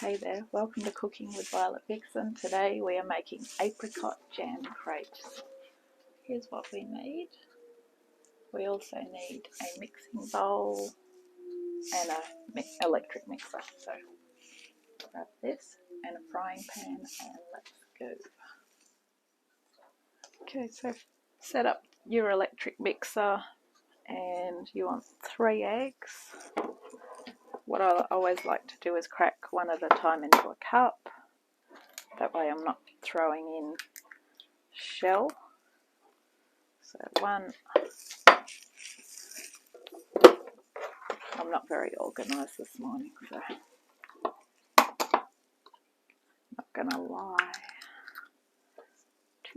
Hey there, welcome to Cooking with Violet Vixen. Today we are making apricot jam crepes. Here's what we need. We also need a mixing bowl and an electric mixer. So grab this and a frying pan and let's go. Okay, so set up your electric mixer and you want 3 eggs. What I always like to do is crack one at a time into a cup. That way I'm not throwing in shell. So one. I'm not very organised this morning, so not gonna lie.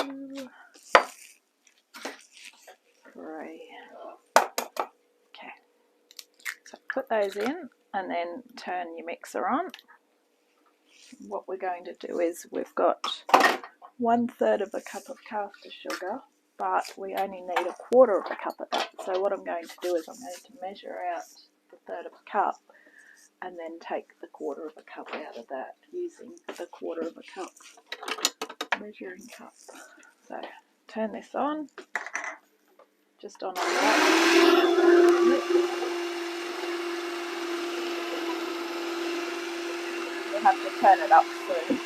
2, 3. Okay, so put those in and then turn your mixer on. What we're going to do is we've got 1/3 of a cup of caster sugar, but we only need 1/4 of a cup of that. So what I'm going to do is I'm going to measure out the 1/3 of a cup and then take the 1/4 of a cup out of that using the 1/4 of a cup measuring cup. So turn this on, just on that. You'll have to turn it up soon.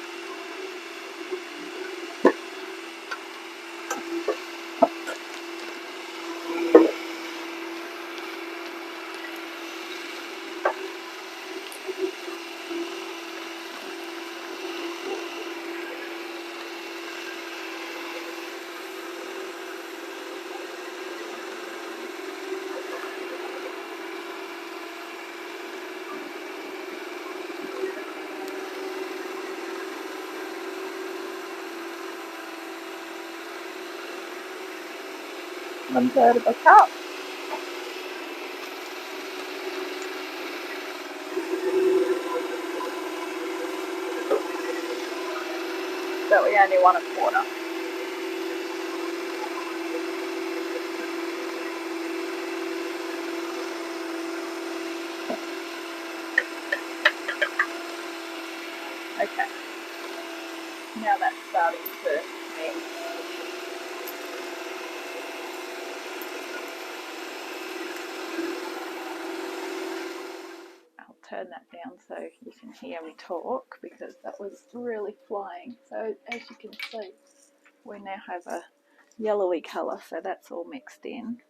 One-third of a cup. But we only want 1/4. Okay. Now that's starting to mix. I'll turn that down so you can hear me talk because that was really flying. So as you can see, we now have a yellowy colour, so that's all mixed in.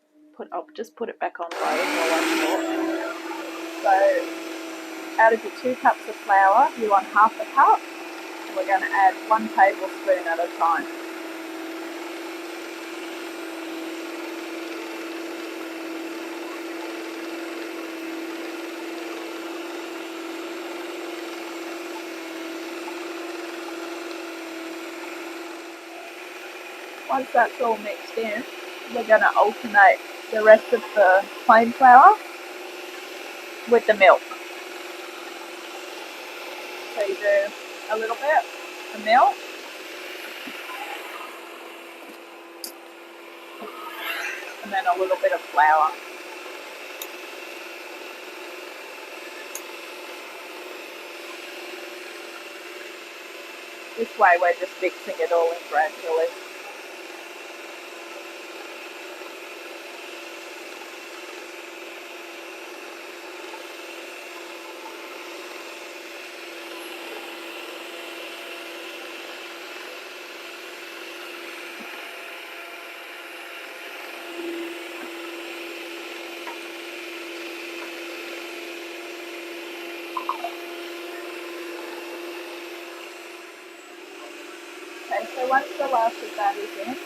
I'll just put it back on low while I talk. So out of your 2 cups of flour, you want 1/2 cup. And we're going to add 1 tablespoon at a time. Once that's all mixed in, we're going to alternate the rest of the plain flour with the milk. So you do a little bit of milk, and then a little bit of flour. This way we're just mixing it all in gradually. Okay, so once the last of that is in,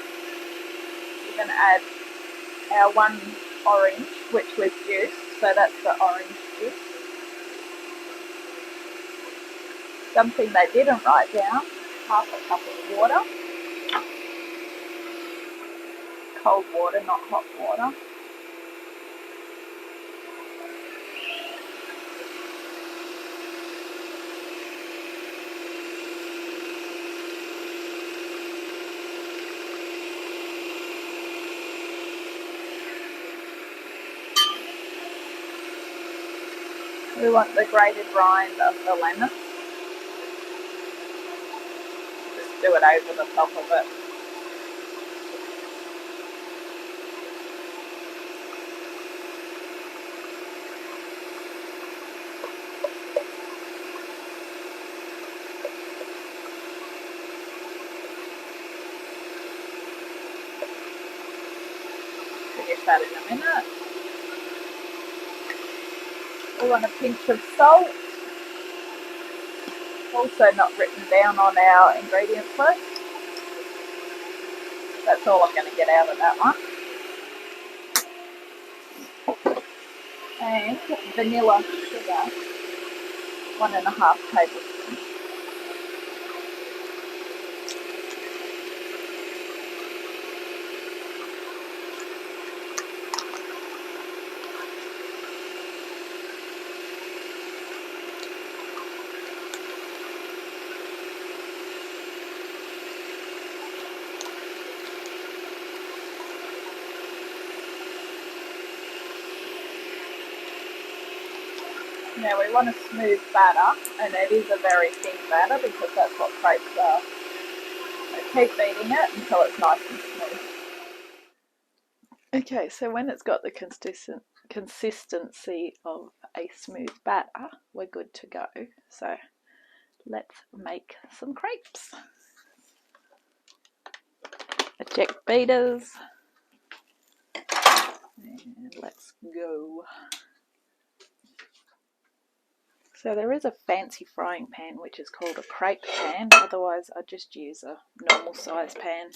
we're going to add our 1 orange, which we've juiced, so that's the orange juice. Something they didn't write down, 1/2 cup of water. Cold water, not hot water. We want the grated rind of the lemon. do it over the top of it. Finish that in a minute. We want a pinch of salt. Also not written down on our ingredients list. That's all I'm going to get out of that one. And vanilla sugar, 1.5 tablespoons. Now we want a smooth batter, and it is a very thin batter because that's what crepes are. So keep beating it until it's nice and smooth. Okay, so when it's got the consistency of a smooth batter, we're good to go. So let's make some crepes. Eject beaters, and let's go. So there is a fancy frying pan which is called a crepe pan, otherwise I just use a normal size pan.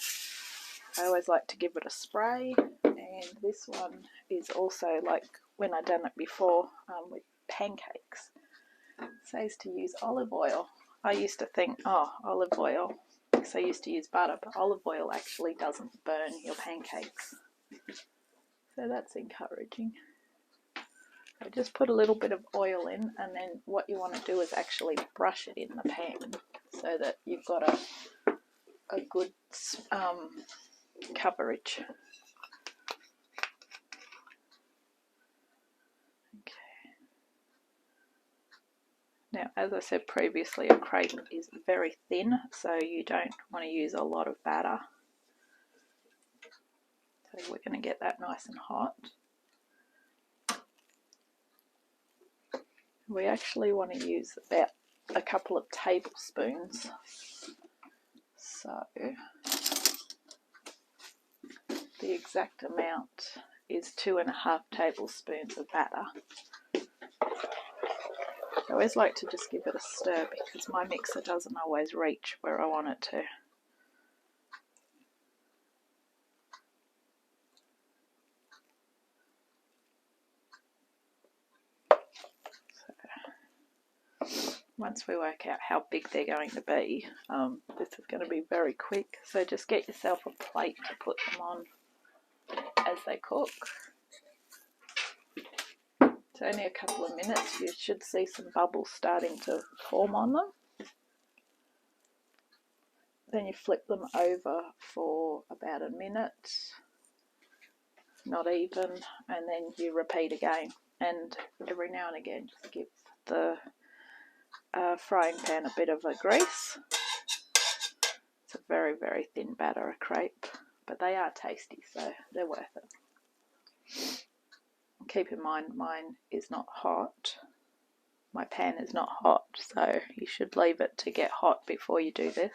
I always like to give it a spray, and this one is also like when I done it before with pancakes. It says to use olive oil. I used to think, oh, olive oil, because I used to use butter, but olive oil actually doesn't burn your pancakes. So that's encouraging. So just put a little bit of oil in, and then what you want to do is actually brush it in the pan so that you've got a good coverage. Okay. Now, as I said previously, a crepe is very thin, so you don't want to use a lot of batter. So we're going to get that nice and hot. We actually want to use about a couple of tablespoons. So the exact amount is 2.5 tablespoons of batter. I always like to just give it a stir because my mixer doesn't always reach where I want it to. Once we work out how big they're going to be, this is going to be very quick. So just get yourself a plate to put them on as they cook. It's only a couple of minutes. You should see some bubbles starting to form on them. Then you flip them over for about a minute, not even, and then you repeat again. And every now and again, just give the frying pan a bit of a grease. It's a very, very thin batter, a crepe, but they are tasty, so they're worth it. Keep in mind, mine is not hot. My pan is not hot, so you should leave it to get hot before you do this.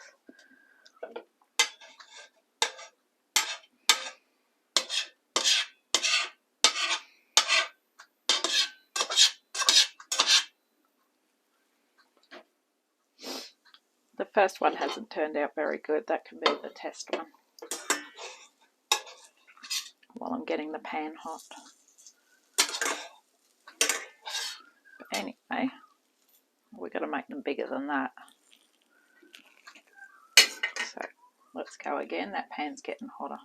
The first one hasn't turned out very good. That can be the test one while I'm getting the pan hot. But anyway, we've got to make them bigger than that. So let's go again. That pan's getting hotter.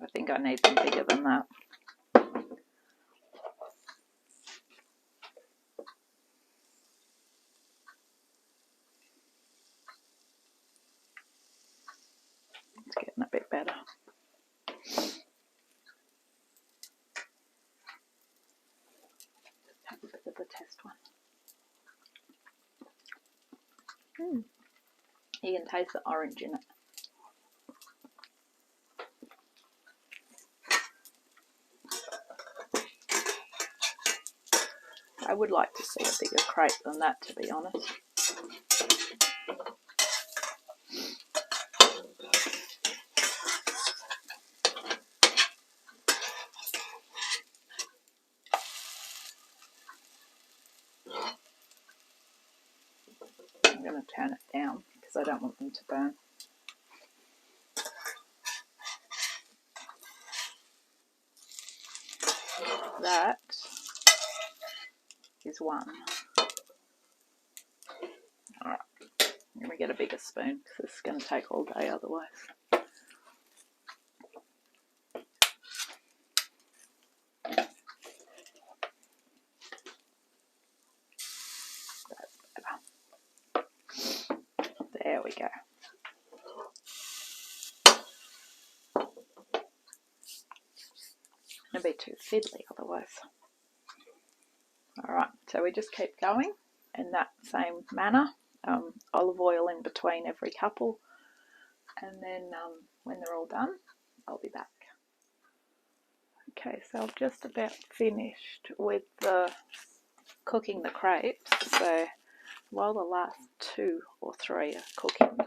I think I need them bigger than that. It's getting a bit better. Have a bit of the test one. You can taste the orange in it. I would like to see a bigger crepe than that, to be honest. I'm going to turn it down because I don't want them to burn. That is one. Alright, I'm going to get a bigger spoon because this is going to take all day otherwise. That's better. There we go. It'll be too fiddly otherwise. Alright, so we just keep going in that same manner. Olive oil in between every couple, and then when they're all done, I'll be back. Okay, so I've just about finished with cooking the crepes. So while the last 2 or 3 are cooking,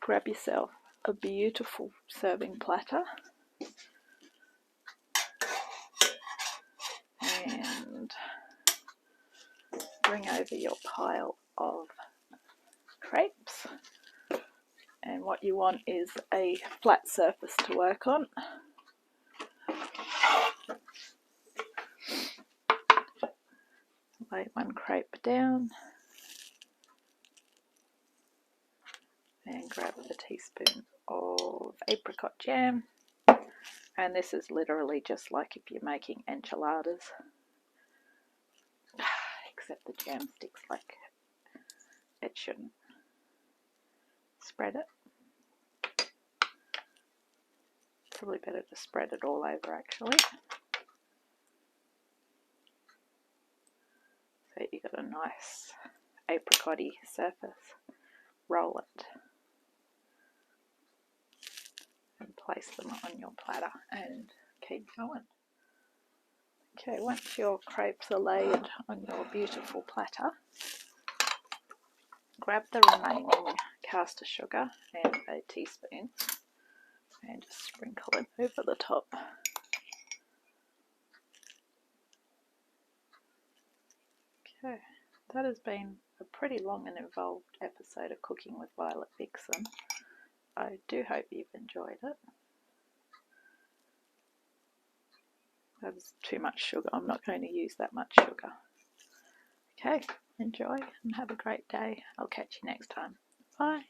grab yourself a beautiful serving platter and bring over your pile of crepes. And what you want is a flat surface to work on. Lay one crepe down and grab a teaspoon of apricot jam. And this is literally just like if you're making enchiladas, except the jam sticks like it shouldn't. Spread it. Probably better to spread it all over actually. So you've got a nice apricot-y surface. Roll it and place them on your platter and keep going. Okay, once your crepes are laid on your beautiful platter, grab the remaining caster sugar and a teaspoon and just sprinkle it over the top. Okay, that has been a pretty long and involved episode of Cooking with Violet Vixen. I do hope you've enjoyed it. That is too much sugar. I'm not going to use that much sugar. Okay, enjoy and have a great day. I'll catch you next time. Bye.